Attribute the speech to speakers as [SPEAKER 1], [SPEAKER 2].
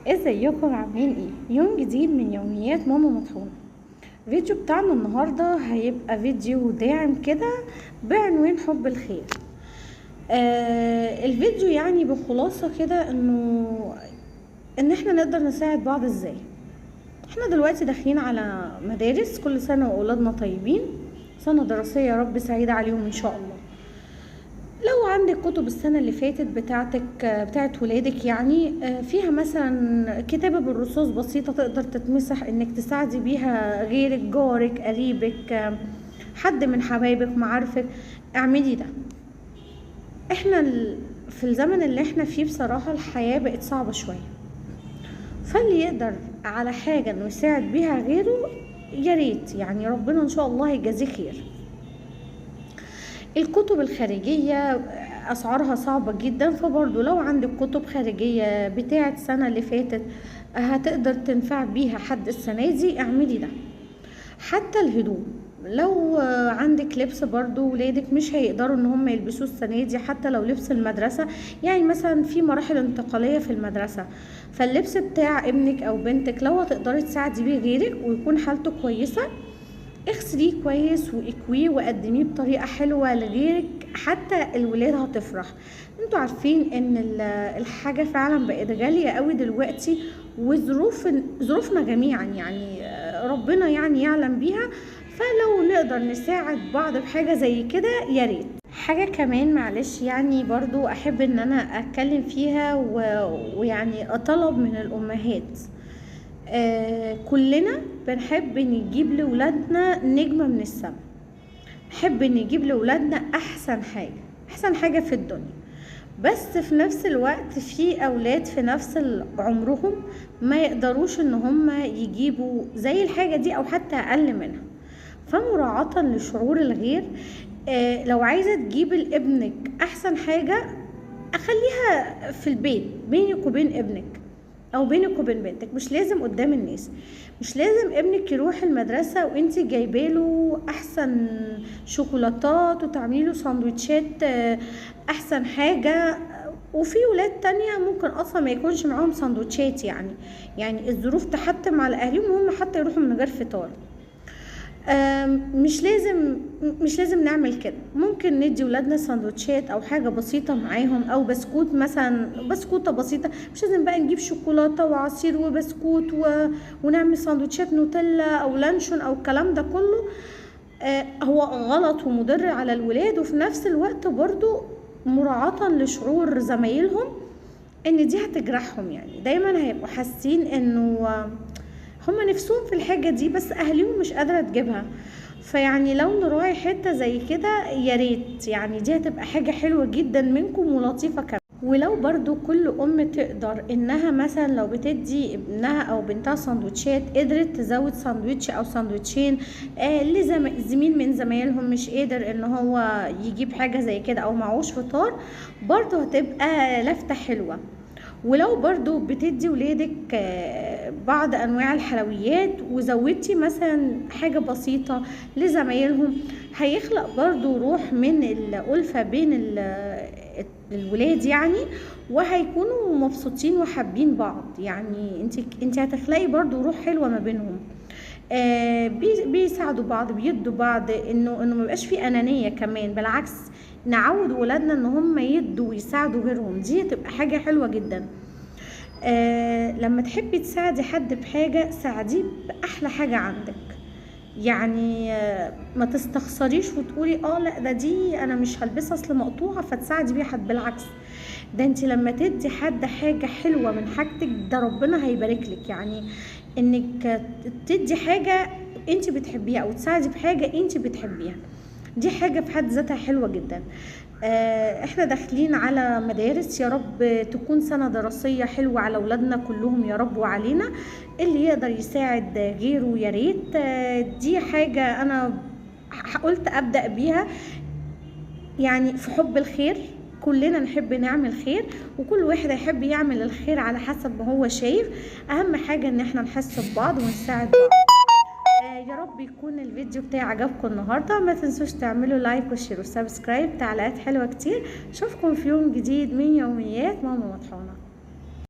[SPEAKER 1] ازيكم عاملين ايه؟ يوم جديد من يوميات ماما مطحونة. الفيديو بتاعنا النهاردة هيبقى فيديو داعم كده بعنوان حب الخير. الفيديو يعني بخلاصة كده ان احنا نقدر نساعد بعض ازاي. احنا دلوقتي داخلين على مدارس، كل سنة واولادنا طيبين، سنة دراسية يا رب سعيدة عليهم ان شاء الله. لو عندك كتب السنة اللي فاتت بتاعت ولادك يعني فيها مثلا كتابة بالرصاص بسيطة تقدر تتمسح انك تساعدي بيها غيرك، جارك، قريبك، حد من حبايبك، معارفك، اعملي ده. احنا في الزمن اللي احنا فيه بصراحة الحياة بقت صعبة شوية، فاللي يقدر على حاجة انه يساعد بيها غيره يا ريت، يعني ربنا ان شاء الله يجازيه خير. الكتب الخارجية أسعارها صعبة جدا، فبرضو لو عندك كتب خارجية بتاعت السنة اللي فاتت هتقدر تنفع بيها حد السنة دي، اعملي ده. حتى الهدوم، لو عندك لبس برضو ولادك مش هيقدروا ان هم يلبسوه السنة دي، حتى لو لبس المدرسة، يعني مثلا في مراحل انتقالية في المدرسة، فاللبس بتاع ابنك او بنتك لو هتقدري تساعدي بيه غيرك ويكون حالته كويسة، اغسليه كويس واكويه وقدميه بطريقه حلوه لغيرك، حتى الولاد هتفرح. انتوا عارفين ان الحاجه فعلا بقت غاليه قوي دلوقتي، ظروفنا جميعا يعني ربنا يعني يعلم بيها، فلو نقدر نساعد بعض بحاجه زي كده يا ريت. حاجه كمان معلش يعني برضو احب ان انا اتكلم فيها ويعني اطلب من الامهات، كلنا بنحب نجيب لولادنا نجمة من السماء، نحب نجيب لولادنا احسن حاجة في الدنيا، بس في نفس الوقت في اولاد في نفس عمرهم ما يقدروش ان هم يجيبوا زي الحاجة دي او حتى اقل منها. فمراعاة لشعور الغير، لو عايزة تجيب لابنك احسن حاجة اخليها في البيت بينك وبين ابنك او بينك وبين بنتك، مش لازم قدام الناس. مش لازم ابنك يروح المدرسة وانتي جايباله احسن شوكولاتات وتعملي له ساندوتشات احسن حاجة، وفي ولاد تانية ممكن اصلا ما يكونش معاهم ساندوتشات، يعني الظروف تحتم على اهلهم وهم حتى يروحوا من غير فطار. مش لازم نعمل كده. ممكن ندي ولادنا سندوتشات او حاجه بسيطه معاهم، او بسكوت مثلا، بسكوته بسيطه، مش لازم بقى نجيب شوكولاته وعصير وبسكوت ونعمل سندوتشات نوتيلا او لانشون او الكلام ده كله. هو غلط ومضر على الولاد، وفي نفس الوقت برضو مراعاه لشعور زمايلهم ان دي هتجرحهم، يعني دايما هيبقوا حاسين انه هما نفسهم في الحاجة دي بس اهليهم مش قادرة تجيبها. فيعني لو نراعي حتة زي كده يا ريت، يعني دي هتبقى حاجة حلوة جدا منكم ولطيفة كمان. ولو برضو كل ام تقدر انها مثلا لو بتدي ابنها او بنتها سندوتشات قدرت تزود سندوتش او سندوتشين لزميل من زمايلهم مش قادر ان هو يجيب حاجة زي كده او معوش فطار، برضو هتبقى لفتة حلوة. ولو برضو بتدي ولادك بعض انواع الحلويات وزودتي مثلا حاجة بسيطة لزمايلهم، هيخلق برضو روح من الألفة بين الولاد يعني، وهيكونوا مبسوطين وحابين بعض. يعني انت هتخلقي برضو روح حلوة ما بينهم، بيساعدوا بعض، بيدوا بعض، انه ما يبقاش في انانية كمان، بالعكس نعود ولادنا ان هم يدوا ويساعدوا غيرهم، دي هتبقى حاجة حلوة جدا. لما تحبي تساعدي حد بحاجة ساعديه بأحلى حاجة عندك، يعني ما تستخسريش وتقولي لا دي انا مش هلبسها اصل مقطوعة فتساعدي بيها حد، بالعكس ده انت لما تدي حد حاجة حلوة من حاجتك ده ربنا هيبارك لك، يعني انك تدي حاجة انت بتحبيها او تساعدي بحاجة انت بتحبيها، دي حاجة في حد ذاتها حلوة جدا. احنا داخلين على مدارس، يا رب تكون سنة دراسية حلوة على اولادنا كلهم يا رب وعلينا. اللي يقدر يساعد غيره يا ريت، دي حاجة انا قلت ابدأ بيها، يعني في حب الخير كلنا نحب نعمل خير، وكل واحد يحب يعمل الخير على حسب ما هو شايف. اهم حاجة ان احنا نحس ببعض ونساعد بعض. يا رب يكون الفيديو بتاعي عجبكم النهارده، ما تنسوش تعملوا لايك وشير وسبسكرايب، تعليقات حلوه كتير. اشوفكم في يوم جديد من يوميات ماما مطحونه.